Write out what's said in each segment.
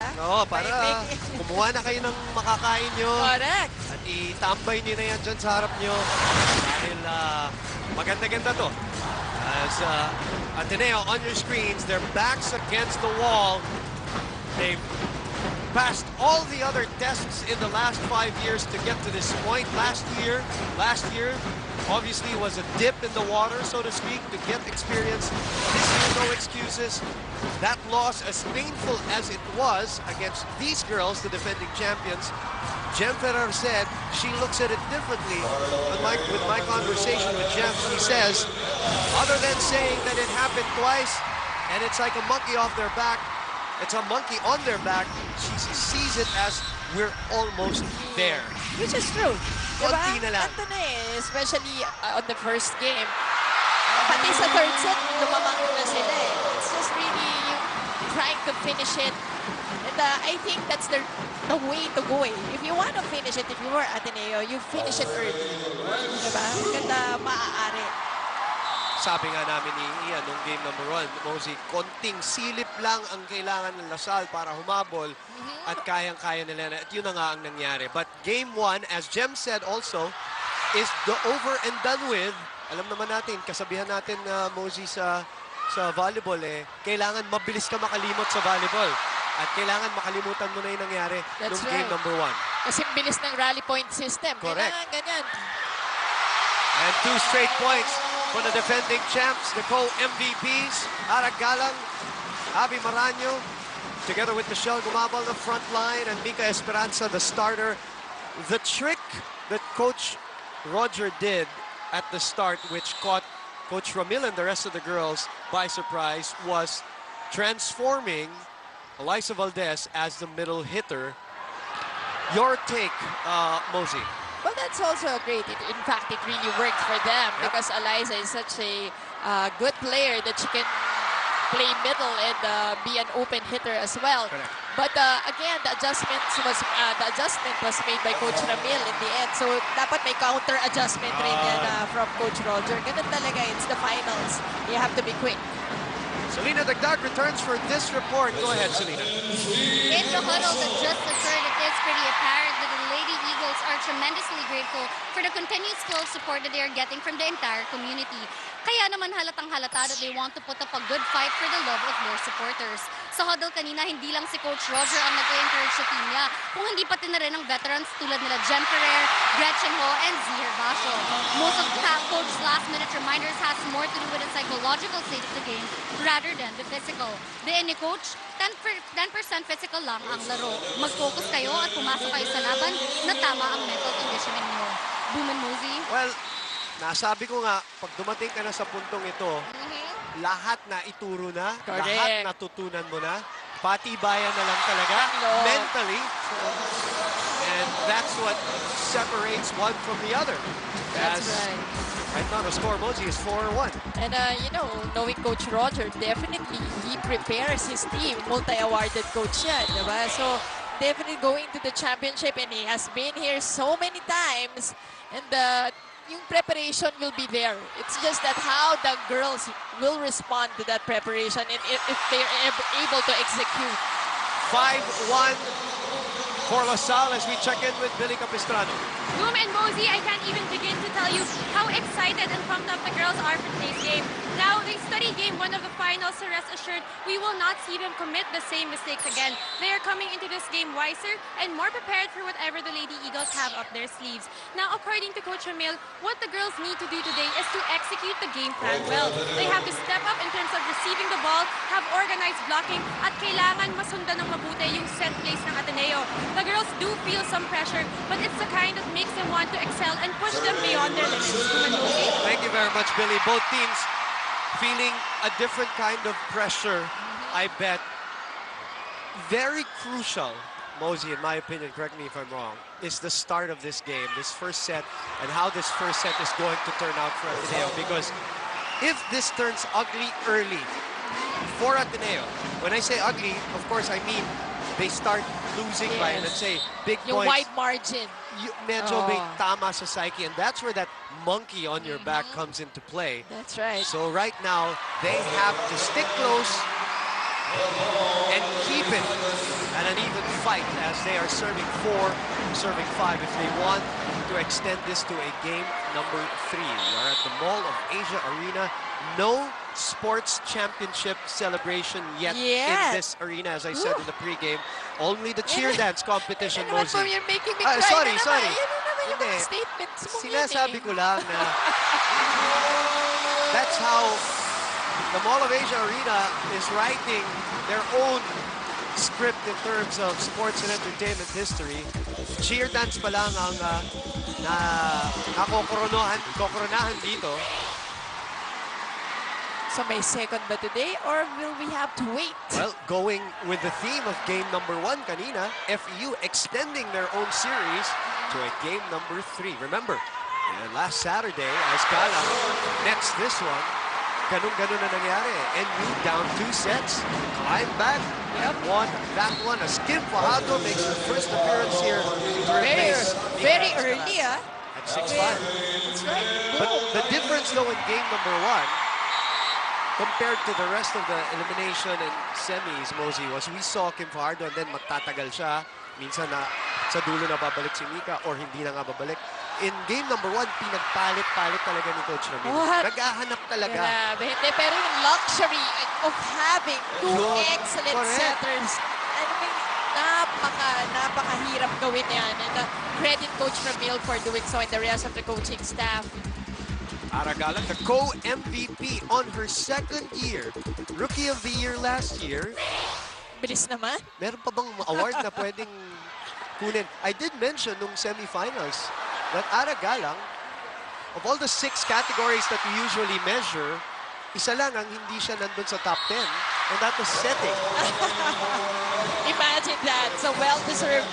Oo, para kumuha na kayo ng makakain nyo. Correct. At itambay nyo na yan dyan sa harap nyo. Dahil maganda-ganda to. As Ateneo on your screens, their backs against the wall. They've passed all the other tests in the last 5 years to get to this point. Last year, obviously was a dip in the water, so to speak, to get experience. This year, no excuses. That loss, as painful as it was against these girls, the defending champions, Jem Ferrer said she looks at it differently. Unlike with my conversation with Jem, she says, other than saying that it happened twice and it's like a monkey off their back, it's a monkey on their back, she sees it as we're almost there. Which is true. Konti na lang. Ito na eh, especially on the first game. Pati sa third set, lumamang na sila eh. It's just really trying to finish it. And I think that's the way to go eh. If you want to finish it, if you were Ateneo, you finish it early. Diba? Maganda maaari. Sabi nga namin ni Ian nung game number 1, Mosey, konting silip lang ang kailangan ng Lasalle para humabol at kayang-kaya nila. At yun na nga ang nangyari. But game 1, as Jem said also, is the over and done with. Alam naman natin, kasabihan natin Mosey sa volleyball kailangan mabilis ka makalimot sa volleyball. At kailangan makalimutan mo na yung nangyari nung game number 1. Kasi bilis ng rally point system. Correct. Kailangan ganyan. And 2 straight points for the defending champs, the co-MVPs, Aragalang, Abby Maraño, together with Michelle Gumabal on the front line, and Mika Esperanza, the starter. The trick that Coach Roger did at the start, which caught Coach Ramil and the rest of the girls by surprise, was transforming Eliza Valdez as the middle hitter. Your take, Mosey? Well, that's also great. In fact, it really worked for them because Eliza is such a good player that she can play middle and be an open hitter as well. Correct. But again, the adjustment was made by Coach Ramil in the end. So dapat may counter adjustment rin yan from Coach Roger. Ganun talaga, it's the finals. You have to be quick. Selena Dagdag returns for this report. Go ahead, Selena. In the huddle that just occurred, it is pretty apparent that the Lady Eagles are tremendously grateful for the continuous flow of support that they are getting from the entire community. Kaya naman halatang halata that they want to put up a good fight for the love of their supporters. Sa huddle kanina, hindi lang si Coach Roger ang nag-encourage sa team niya, kung hindi pati na rin ang veterans tulad nila Jem Ferrer, Gretchen Ho, and Zihir Basho. Most of Coach's last-minute reminders has more to do with the psychological state of the game rather than the physical. Diyan ni Coach, 10% physical lang ang laro. Mag-focus kayo at pumasok kayo sa laban na tama ang mental conditioning niyo. Boomin Mosey? Well, nasabi ko nga, pag dumating ka na sa puntong ito, lahat na ituro na, lahat natutunan mo na, patibayan na lang talaga, mentally. And that's what separates one from the other. That's right. Right now, the score, Mosey, is 4-1. And, you know, knowing Coach Roger, definitely he prepares his team. Multi-awarded coach yan, diba? So, definitely going to the championship, and he has been here so many times. And yung preparation will be there. It's just that how the girls will respond to that preparation and if they're able to execute. 5-1 for Lasalle as we check in with Billy Capistrano. Boom and Mosey, I can't even begin to tell you how excited and pumped up the girls are for today's game. Now, they studied game 1 of the finals, so rest assured, we will not see them commit the same mistakes again. They are coming into this game wiser and more prepared for whatever the Lady Eagles have up their sleeves. Now, according to Coach Ramil, what the girls need to do today is to execute the game plan well. They have to step up in terms of receiving the ball, have organized blocking, at kailangan masundan ng mabuti yung set plays ng Ateneo. The girls do feel some pressure, but it's the kind that makes them want to excel and push them beyond their limits. Thank you very much, Billy. Both teams feeling a different kind of pressure, I bet. Very crucial, Mosey, in my opinion, correct me if I'm wrong, is the start of this game, this first set, and how this first set is going to turn out for Ateneo. Because if this turns ugly early for Ateneo, when I say ugly, of course, I mean they start losing by, let's say, big points. Yung wide margin. Medyo may tama sa psyche, and that's where that monkey on your back comes into play. That's right. So right now, they have to stick close and keep it at an even fight as they are serving 4, serving 5 if they want to extend this to a game number 3. We are at the Mall of Asia Arena. No sports championship celebration yet in this arena, as I said in the pregame. Only the cheer dance competition, Mosey. You're making me cry. Sorry. Yan naman yung mga Hindi. statements mo. Sinasabi ko lang na that's how the Mall of Asia Arena is writing their own script in terms of sports and entertainment history. Cheer dance pa lang ang kokoronahan dito. So may second ba today or will we have to wait? Well, going with the theme of game number 1 kanina, FEU extending their own series to a game number 3. Remember, last Saturday, as Galang nets this one, ganun-ganun na nangyari. NU down 2 sets, climb back, and won that one. As Kim Fajardo makes her first appearance here to replace Very early, at 6-5. That's right. But the difference, though, in game number 1, compared to the rest of the elimination and semis, Mosey, was we saw Kim Fajardo and then magtatagal siya. Minsan na sa dulo na babalik si Mika or hindi na nga babalik. In game number 1, pinagpalit-palit talaga ni Coach Ramiro. Naghahanap talaga. Grabe. Hindi, pero yung luxury of having 2 excellent setters, ano may napakahirap gawin yan. And credit Coach Ramil for doing so and the rest of the coaching staff. Aragalan, the co-MVP on her 2nd year. Rookie of the Year last year. Bilis naman. Meron pa bang award na pwedeng kunin? I did mention nung semifinals that Aragalang, of all the 6 categories that we usually measure, isa lang ang hindi siya nandun sa top 10, and that was setting. Imagine that. So well-deserved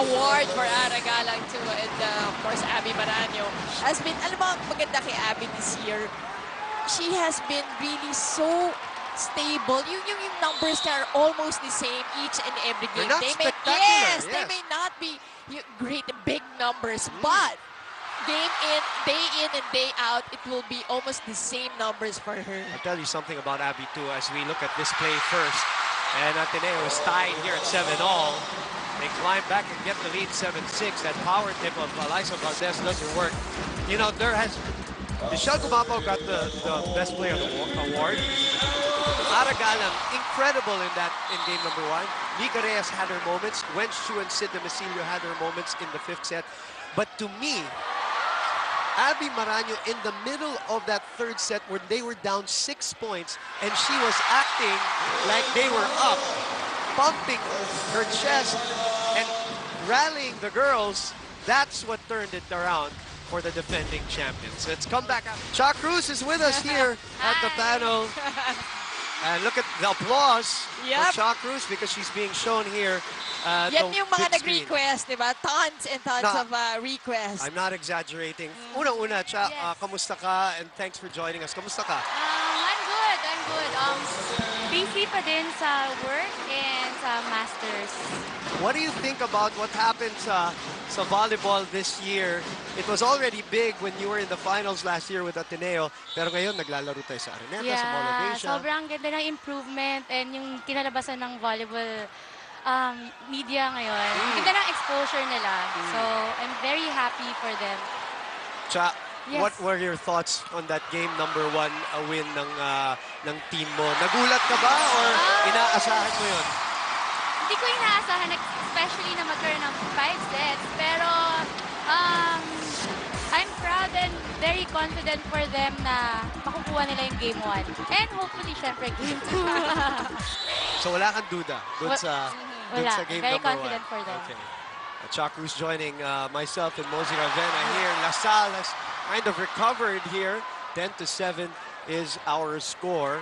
award for Aragalang too. And of course, Abby Maranyo has been, alam mo, maganda kay Abby this year. She has been really so stable. Yung numbers niya are almost the same each and every game. They're not spectacular. They may not be great big numbers, but game day in and day out, it will be almost the same numbers for her. I'll tell you something about Abby too as we look at this play first. And Ateneo is tied here at 7-all. They climb back and get the lead 7-6. That power tip of Eliza Valdez doesn't work. You know, Michelle Gumapo got the best player award. Aragalang, incredible in game number 1. Nika Reyes had her moments. Wench Chu and Sid Domicilio had her moments in the 5th set. But to me, Abby Maranyo in the middle of that 3rd set when they were down 6 points and she was acting like they were up, pumping her chest and rallying the girls. That's what turned it around for the defending champions. Let's come back up. Cha Cruz is with us here at the panel. And look at the applause for Cha Cruz because she's being shown here. Yan yung mga nag-request, di ba? Tons and tons of requests. I'm not exaggerating. Unang-una, Cha, kamusta ka? And thanks for joining us. Kamusta ka? I'm good. Busy pa din sa work and sa masters. What do you think about what happened sa volleyball this year? It was already big when you were in the finals last year with Ateneo, pero ngayon naglalaro tayo sa Araneta, sa Mall of Asia. Sobrang ganda ng improvement and yung kinalabasan ng volleyball media ngayon. Ganda ng exposure nila. So, I'm very happy for them. Cha, what were your thoughts on that game number 1 win ng team mo? Nagulat ka ba or inaasahan mo yun? Hindi ko inaasahan, especially na magkaroon ng 5 sets. Pero, I'm proud and very confident for them na makukuha nila yung game 1. And hopefully, syempre, game 2. So wala kang duda dun sa game very number 1. confident for them. Okay. Cha Cruz joining myself and Mosey Ravena here. Lasalle has kind of recovered here. 10-7 is our score.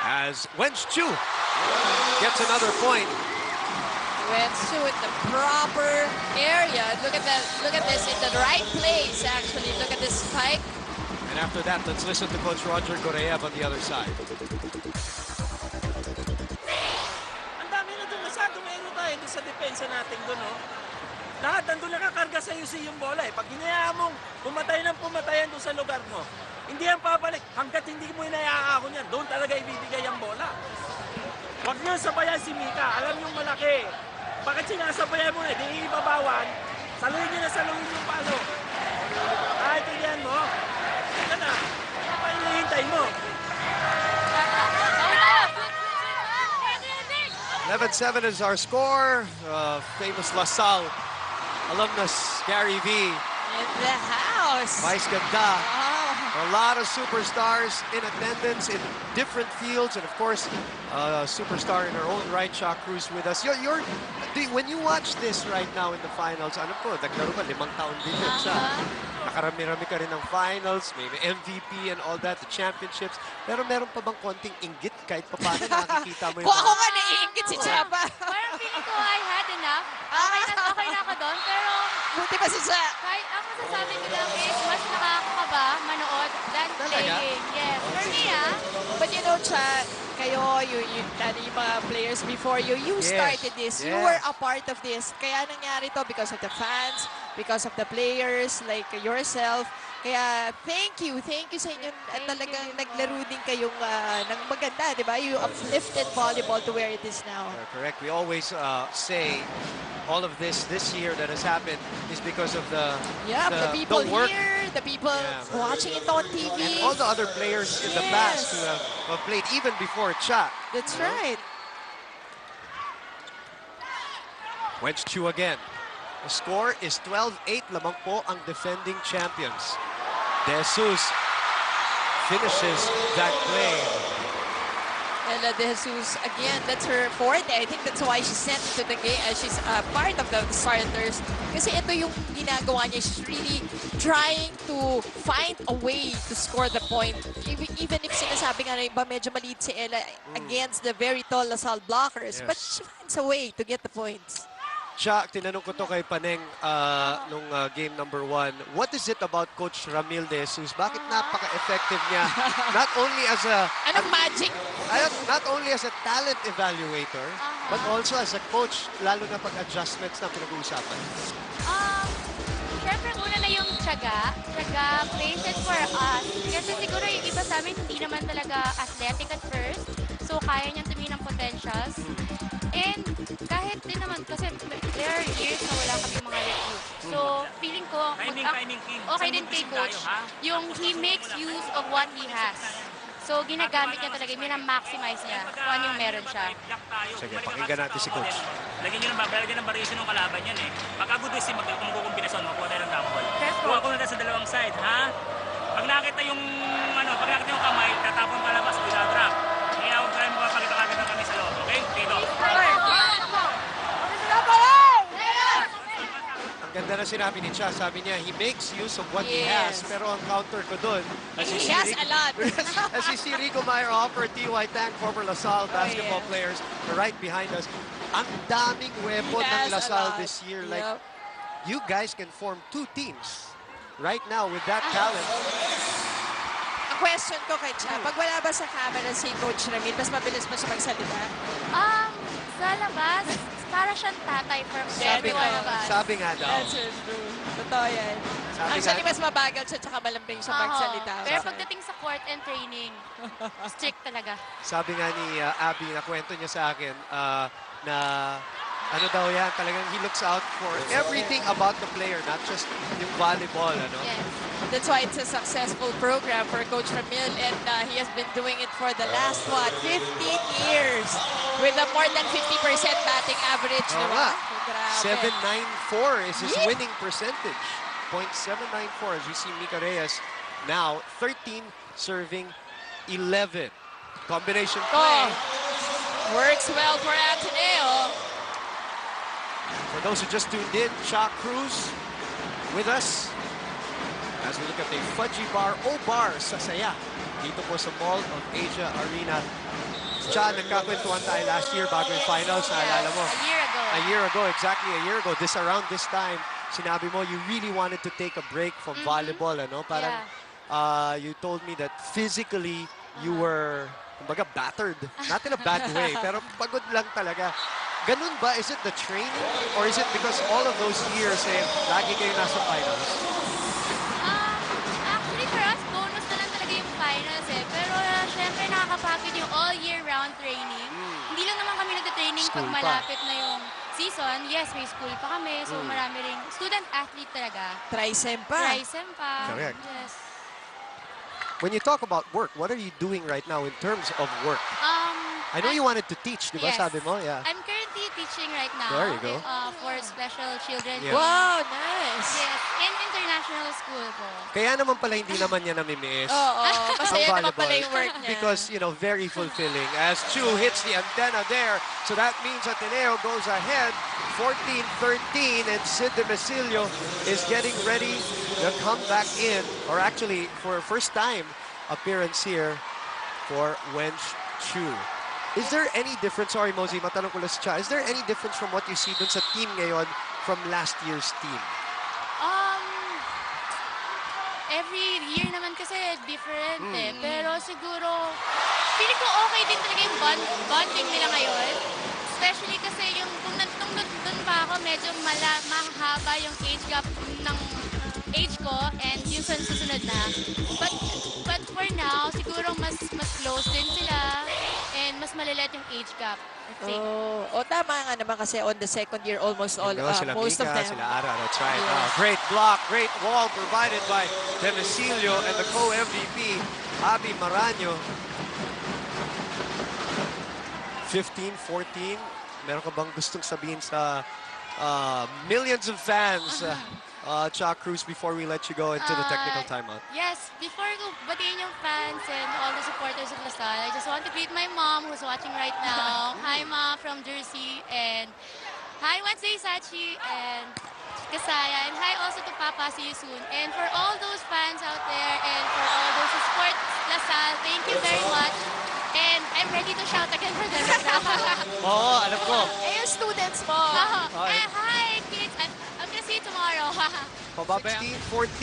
As Wench Chu gets another point. Wench Chu in the proper area. Look at that. Look at this in the right place. Actually, look at this spike. And after that, let's listen to Coach Roger Goreev on the other side. Ang dami na doon masyadong tayo doon sa depensa natin doon, no? Lahat nandun nakakarga sa iyo yung bola eh. Pag hinayaan mong pumatay ng pumatayan doon sa lugar mo, hindi yan papalik. Hanggat hindi mo hinayaan ako niyan, doon talaga ibibigay ang bola. Huwag niyo sabayan si Mika. Alam niyong malaki. Bakit sinasabayan mo na? Di ibabawan. Saluhin niyo na saluhin yung palo. Intindihan mo? Ika na. Ano pa hinihintay mo? 11-7 is our score. Famous Lasalle alumnus Gary V. In the house. Vice ganda. Wow. A lot of superstars in attendance in different fields, and of course, a superstar in her own right, Shaq Cruz, with us. When you watch this right now in the finals, alam ko, naglaro ka, 5 taon din yun siya. Nakarami-rami ka rin ng finals, maybe MVP and all that, the championships. Pero meron pa bang konting inggit kahit pa paano nakikita mo yung... Kung ako nga naiingit si Chapa. Parang feeling ko I had enough. Okay na ako doon. Pero Buti pa si Cha. kahit ang masasabi ko lang is mas nakakakaba manood than playing. Yes. For me, But you know, Cha, kayo, yung mga players before you, Yes, started this. You yes. were a part of this. Kaya nangyari to because of the fans, because of the players, like yourself. Kaya thank you sa inyo. At talagang naglaro din kayong ng maganda, di ba? You uplifted volleyball to where it is now. Correct. We always say all of this year that has happened is because of the people work. here, the people watching it on TV. And all the other players in the past who have played even before Cha. That's right. Wedge 2 again. The score is 12-8. Lamang po ang defending champions. De Jesus finishes that play. Ella De Jesus, again, that's her forte. I think that's why she's sent to the game. She's part of the starters. Kasi ito yung ginagawa niya. She's really trying to find a way to score the point. Even if sinasabi nga na iba, medyo maliit si Ella against the very tall Lasalle blockers. Yes. But she finds a way to get the points. Cha, tinanong ko to kay Paneng nung game number 1. What is it about Coach Ramil De Jesus? Bakit napaka-effective niya? Not only as a Anong magic? not only as a talent evaluator, but also as a coach, lalo na pag-adjustments na pinag-uusapan. Siyempre, una na yung tiyaga, created for us. Kasi siguro yung iba sa amin hindi naman talaga athletic at first. So, kaya niyang tumingin ng potentials. And kahit din naman, kasi there are years na wala kami mga recruits. So, feeling ko, Timing, King. okay din kay coach, yung he makes use of what he has. So, ginagamit niya talaga, minamaximize niya kung ano yung meron siya. Sige, pakinggan natin si coach. Lagyan nyo ng variation ng kalaban yan eh. Pagka good is kung kukumbinasyon, makuha tayo ng double. Yes, Kuha ko na sa dalawang side, ha? Pag nakita yung kamay, tatapon palabas, without drop. Kaya huwag tayo makapagkita kagad ng kami sa loob, okay? Dito. Ang ganda na sinabi ni Cha, sabi niya, he makes use of what he has. Pero ang counter ko dun, He has a lot. as you see Rico Meyer-Hopper, T.Y. Tang, former Lasalle basketball players, right behind us. Ang daming weapon ng Lasalle this year. Like, you guys can form 2 teams right now with that talent. Ang question ko kay Cha, pag wala ba sa camera si Coach Ramil, mas mabilis pa siya magsalita? Sa labas, para siyang tatay for everyone of us. Sabi nga daw. That's true. Totoo yan. Actually, mas mabagal siya tsaka malambing siya magsalita. Pero pagdating sa court and training, strict talaga. Sabi nga ni Abby, nakwento niya sa akin na ano daw yan, talagang he looks out for everything about the player, not just yung volleyball, ano? Yes. That's why it's a successful program for Coach Ramil, and he has been doing it for the last, 15 years with a more than 50% batting average. Oo Diba? nga. Grabe. 794 is his winning percentage. .794 as we see Mika Reyes now 13 serving 11. Combination play. Works well for ATENEO. For those who just tuned in, Shaq Cruz with us as we look at the Fudgy Bar O Bar sa Saya dito po sa Mall of Asia Arena. Cha, nagkakwentuhan tayo last year bago yung finals. Naalala mo? A year ago. A year ago, exactly a year ago. Around this time, sinabi mo you really wanted to take a break from volleyball, ano? Parang you told me that physically you were, kumbaga, battered. Not in a bad way, pero pagod lang talaga. Ganun ba? Is it the training? Or is it because all of those years, lagi kayo nasa finals? Actually, for us, bonus na lang talaga yung finals eh. Pero syempre nakakapagod yung all year round training. Hindi lang tuwing School pag pa. malapit na yung season, yes, may school pa kami. So marami ring student-athlete talaga. Trisem pa. Trisem pa. Correct. Yes. When you talk about work, what are you doing right now in terms of work? I know you wanted to teach, di ba? Yes. Sabi mo, yeah. I'm currently teaching right now. There you go. For special children. Yeah. Wow, nice. Yes, in international school po. Kaya naman pala hindi naman niya namimiss. Oo, masaya ang naman pala volleyball. yung work niya. Because, you know, very fulfilling. As Chu hits the antenna there, so that means Ateneo goes ahead 14-13, and Sid de Mesilio is getting ready to come back in, or actually, for first time appearance here for Wench Chu. Is there any difference, sorry Mosey, matanong ko lang si Cha, is there any difference from what you see dun sa team ngayon from last year's team? Every year naman kasi different eh. Pero siguro, feeling ko okay din talaga yung bonding nila ngayon. Especially kasi yung, kung nandun pa ako, medyo mahaba yung age gap ng age ko and yung susunod na. But for now, siguro mas close din sila and mas malilit yung age gap, I think. Tama nga naman kasi on the second year, almost all, Sila most of Mika, them. sila Ara, that's right. Yes. Great block, great wall provided by Demesilio and the co-MVP, Abby Maraño. 15-14. Meron ka bang gustong sabihin sa millions of fans, Cha Cruz, before we let you go into the technical timeout? Yes, before ko batiin yung fans and all the supporters of Lasalle, I just want to greet my mom who's watching right now. Hi, Ma, from Jersey. And hi, Wednesday, Sachi. And Kasaya. And hi also to Papa. See you soon. And for all those fans out there and for all those who support Lasalle, thank you very much. And I'm ready to shout again for them. Oo, alam ko. Eh, yung students mo. Hi, kids. I'm gonna see you tomorrow. Pababayaan. 16-14.